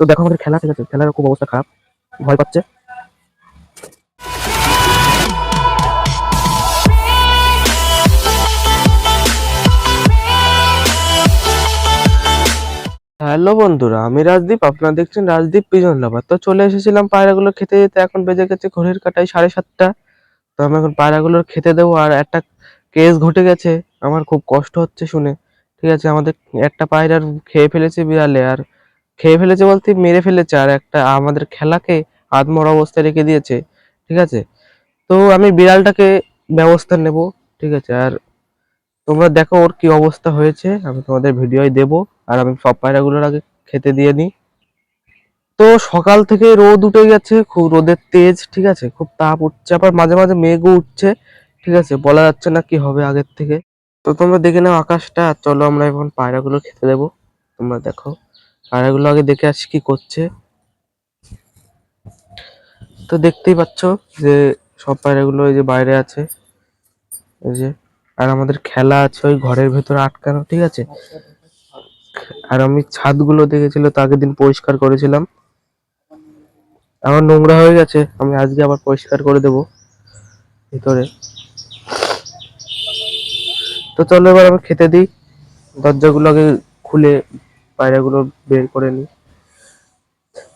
তো দেখো আমাদের খেলা, ঠিক আছে, খেলার খুব অবস্থা খারাপ, ভয় পাচ্ছে। হ্যালো বন্ধুরা, আমি রাজদীপ, আপনারা দেখছেন রাজদীপ পিজন লাভার। তো চলে এসেছিলাম পায়রাগুলো খেতে যেতে। এখন বেজে গেছে ঘড়ির কাঁটায় 7:30। তো আমি এখন পায়রাগুলোর খেতে দেবো। আর একটা কেস ঘটে গেছে, আমার খুব কষ্ট হচ্ছে শুনে। ঠিক আছে, আমাদের একটা পায়রার খেয়ে ফেলেছে বিড়ালে। আর খেয়ে ফেলেছে বলতে মেরে ফেলেছে, আর একটা আমাদের খেলাকে আধমরা অবস্থায় রেখে দিয়েছে। ঠিক আছে, তো আমি বিড়ালটাকে ব্যবস্থা নেব। ঠিক আছে, আর তোমরা দেখো ওর কি অবস্থা হয়েছে, আমি তোমাদের ভিডিওয় দেবো। আর আমি সব পায়রাগুলোর আগে খেতে দিয়ে নিই। তো সকাল থেকে রোদ উঠে গেছে, খুব রোদের তেজ। ঠিক আছে, খুব তাপ উঠছে, আবার মাঝে মাঝে মেঘও উঠছে। ঠিক আছে, বলা যাচ্ছে না কি হবে আগের থেকে। তো তোমরা দেখে নাও আকাশটা, আর চলো আমরা এখন পায়রাগুলো খেতে দেবো। তোমরা দেখো পায়রাগুলো আগে দেখে আসি কি করছে। তো দেখতেই পাচ্ছ যে সব পায়রাগুলো এই যে বাইরে আছে, এই যে। আর আমাদের খেলা আছে ওই ঘরের ভেতরে আটকানো। ঠিক আছে, আর আমি ছাদগুলো দেখেছিল তো আগের দিন পরিষ্কার করেছিলাম, আমার নোংরা হয়ে গেছে, আমি আজকে আবার পরিষ্কার করে দেবো ভিতরে। তো চলো এবার আমি খেতে দিই, দরজাগুলো আগে খুলে পায়রাগুলো বের করে নিই।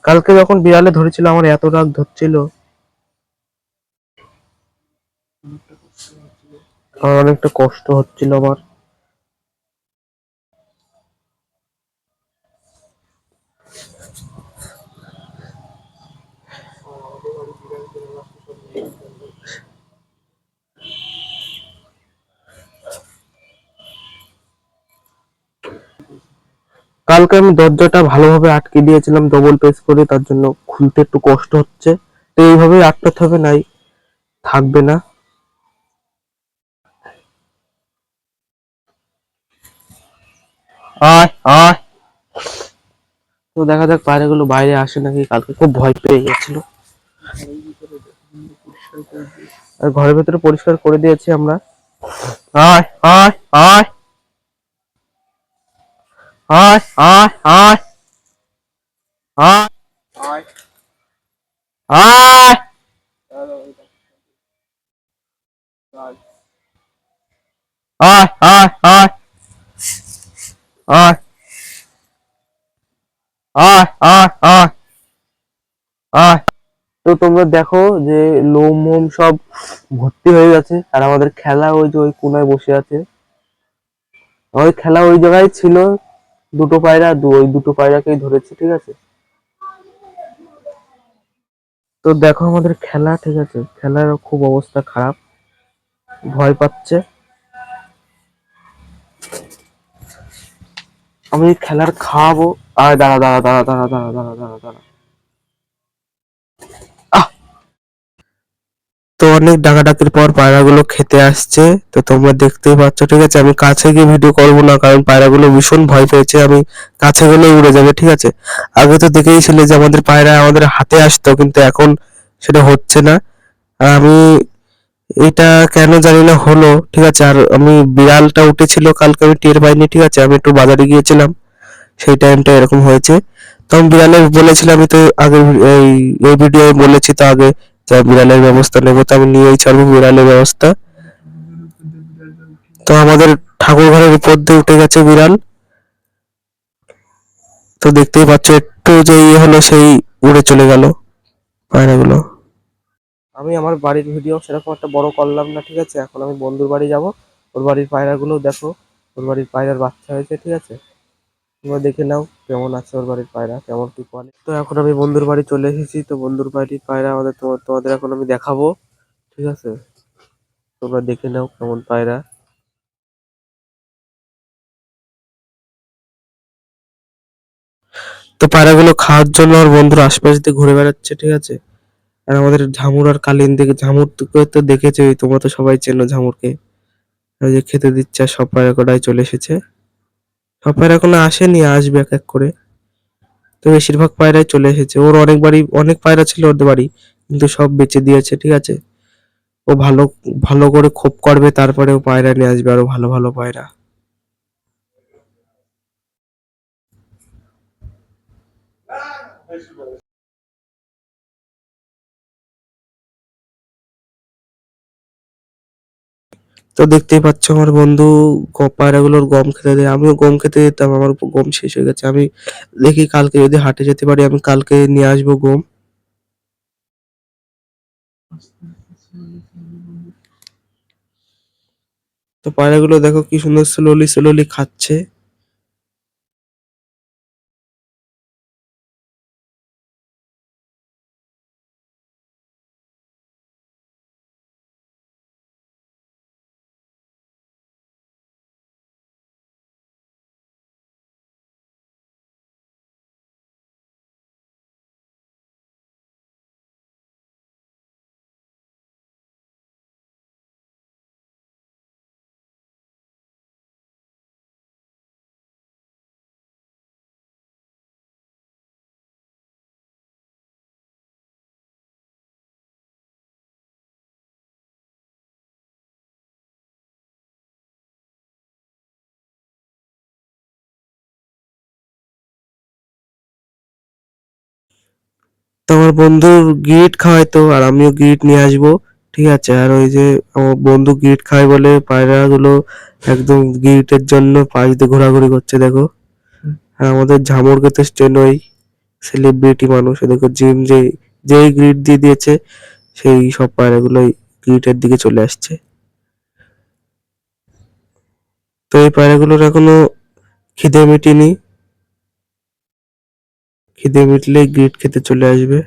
কালকে যখন বিড়ালে ধরেছিল আমার এত রাগ ধরছিল, আমার অনেকটা কষ্ট হচ্ছিল আমার। কালকে আমি দরজাটা ভালোভাবে আটকে দিয়েছিলাম ডবল প্রেস করে, তার জন্য খুলতে একটু কষ্ট হচ্ছে। তো এইভাবেই আটকাতে হবে, নাই থাকবে না। আয় আয়। তো দেখা যাক পায়রাগুলো বাইরে আসে নাকি, কালকে খুব ভয় পেয়ে গেছিল। আর ঘরের ভেতরে পরিষ্কার করে দিয়েছি আমরা। আয় আয় আয় আয় আয় আয় আয় আয় আয় আয় আয় আয় আয় আয় আয় আয়। তো তোমরা দেখো যে লোম মোম সব ভর্তি হয়ে গেছে, আর আমাদের খেলা ওই যে ওই কোনায় বসে আছে। আমাদের খেলা ওই জায়গায় ছিল, দুটো পায়রা, ওই দুটো পায়রাকেই ধরেছে। ঠিক আছে, তো দেখো আমাদের খেলা, ঠিক আছে, খেলার খুব অবস্থা খারাপ, ভয় পাচ্ছে। আমি খেলার খাওয়াবো। আর দাঁড়া দাঁড়া দাঁড়া দাঁড়া দাঁড়া দাঁড়া দাঁড়া দাঁড়া। আহ! তো অনেক ডাকাডাকির পর পায়রাগুলো খেতে আসছে। তো তোমরা দেখতেই পাচ্ছ। ঠিক আছে, আমি কাছে গিয়ে ভিডিও করবো না, কারণ পায়রাগুলো ভীষণ ভয় পেয়েছে, আমি কাছে গেলে উড়ে যাবে। ঠিক আছে, আগে তো দেখেইছিলে যে আমাদের পায়রা আমাদের হাতে আসতো, কিন্তু এখন সেটা হচ্ছে না। আর আমি এটা কেন জানি না হলো। ঠিক আছে, আর আমি বিড়ালটা উঠেছিল কালকে, আমি টের পাইনি। ঠিক আছে, আমি একটু বাজারে গিয়েছিলাম, সেই টাইমটা এরকম হয়েছে। তো আমি বিড়ালের বলেছিলাম, আমি তো আগে এই এই ভিডিও বলেছি তো আগে, যে বিড়ালের ব্যবস্থা নেবো, তো আমি নিয়েই ছাড়বো বিড়ালের ব্যবস্থা। তো আমাদের ঠাকুর ঘরের উপর দিয়ে উঠে গেছে বিড়াল। তো দেখতেই পাচ্ছ একটু যে ইয়ে হলো, সেই উড়ে চলে গেল পায়রাগুলো। আমি আমার বাড়ির ভিডিও সেরকম একটা বড় করলাম না। ঠিক আছে, এখন আমি বন্ধুর বাড়ি যাব। ওর বাড়ির পায়রাগুলো দেখো, ওর বাড়ির পায়রার বাচ্চা হয়েছে। ঠিক আছে, তোমরা দেখে নাও কেমন আছে ওর বাড়ির পায়রা, কেমন কি কোয়ালিটি। তো এখন আমি বন্ধুর বাড়ি চলে এসেছি। তো বন্ধুর বাড়ির পায়রা তোমাদের এখন আমি দেখাবো। ঠিক আছে, তোমরা দেখে নাও কেমন পায়রা। তো পায়রাগুলো খাওয়ার জন্য ওর বন্ধুর আশপাশ দিয়ে ঘুরে বেড়াচ্ছে। ঠিক আছে, আর আমাদের ঝামুর আর কালিন দিকে, ঝামুরকে তো দেখেছোই, তোমরা তো সবাই চেনো ঝামুরকে। ওই যে খেতে দিচ্ছে, আর সব পায়রা কটাই চলে এসেছে। সব পায়রা এখনো আসেনি, আসবে এক এক করে। তো বেশিরভাগ পায়রাই চলে এসেছে। ওর অনেক পায়রা ছিল ওদের বাড়ি, কিন্তু সব বেচে দিয়েছে। ঠিক আছে, ও ভালো ভালো করে খোপ করবে, তারপরে ও পায়রা নিয়ে আসবে, আরো ভালো ভালো পায়রা। তো দেখতেই পাচ্ছ আমার বন্ধু পায়রাগুলোর গম খেতে দেয়, আমিও গম খেতে যেতাম, আমার গম শেষ হয়ে গেছে। আমি দেখি কালকে যদি হাটে যেতে পারি আমি কালকে নিয়ে আসবো গম। তো পায়রাগুলো দেখো কি সুন্দর স্লোলি স্লোলি খাচ্ছে। তো আমার বন্ধুর গিট খাওয়াইতো আর আমিও গিট নিয়ে আসবো। ঠিক আছে, আর ওই যে আমার বন্ধু গিট খায় বলে পায়রাগুলো একদম গিটের জন্য পাশ দিয়ে ঘোরাঘুরি করছে দেখো। আর আমাদের ঝামরকে তো চেনোই, সেলিব্রিটি মানুষ, দেখো জিম যেই গ্রিড দিয়ে দিয়েছে সেই সব পায়রাগুলোই গ্রিটের দিকে চলে আসছে। তো এই পায়রাগুলোর এখনো খিদে মেটেনি, খিদে মিটলেই গ্রিট খেতে চলে আসবে।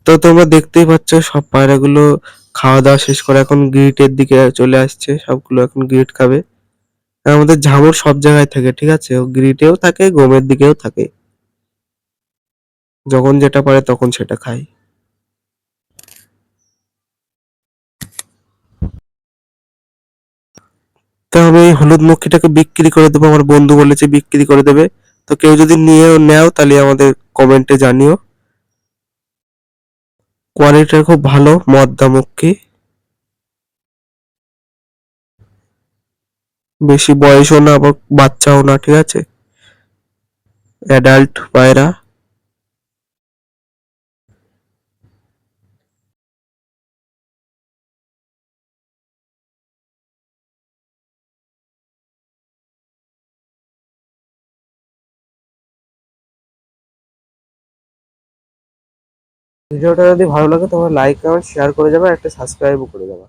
তো তোমরা দেখতেই পাচ্ছ সব পায়রাগুলো খাওয়া দাওয়া শেষ করে এখন গ্রিটের দিকে চলে আসছে, সবগুলো এখন গ্রিট খাবে। আর আমাদের ঝামর সব জায়গায় থাকে, ঠিক আছে, ও গ্রিটেও থাকে গমের দিকেও থাকে, যখন যেটা পারে তখন সেটা খায়। তো আমি এই হলুদ মক্ষীটাকে বিক্রি করে দেবো, আমার বন্ধু বলেছে বিক্রি করে দেবে। তো কেউ যদি নেও তাহলে আমাদের কমেন্টে জানিও। কোয়ালিটিটা খুব ভালো, মদ্দা মক্ষী, বেশি বয়সও না আবার বাচ্চাও না, ঠিক আছে, অ্যাডাল্ট পায়রা। ভিডিওটা যদি ভালো লাগে তোমরা লাইক কমেন্ট শেয়ার করে যাবে আর একটা সাবস্ক্রাইবও করে যাবে।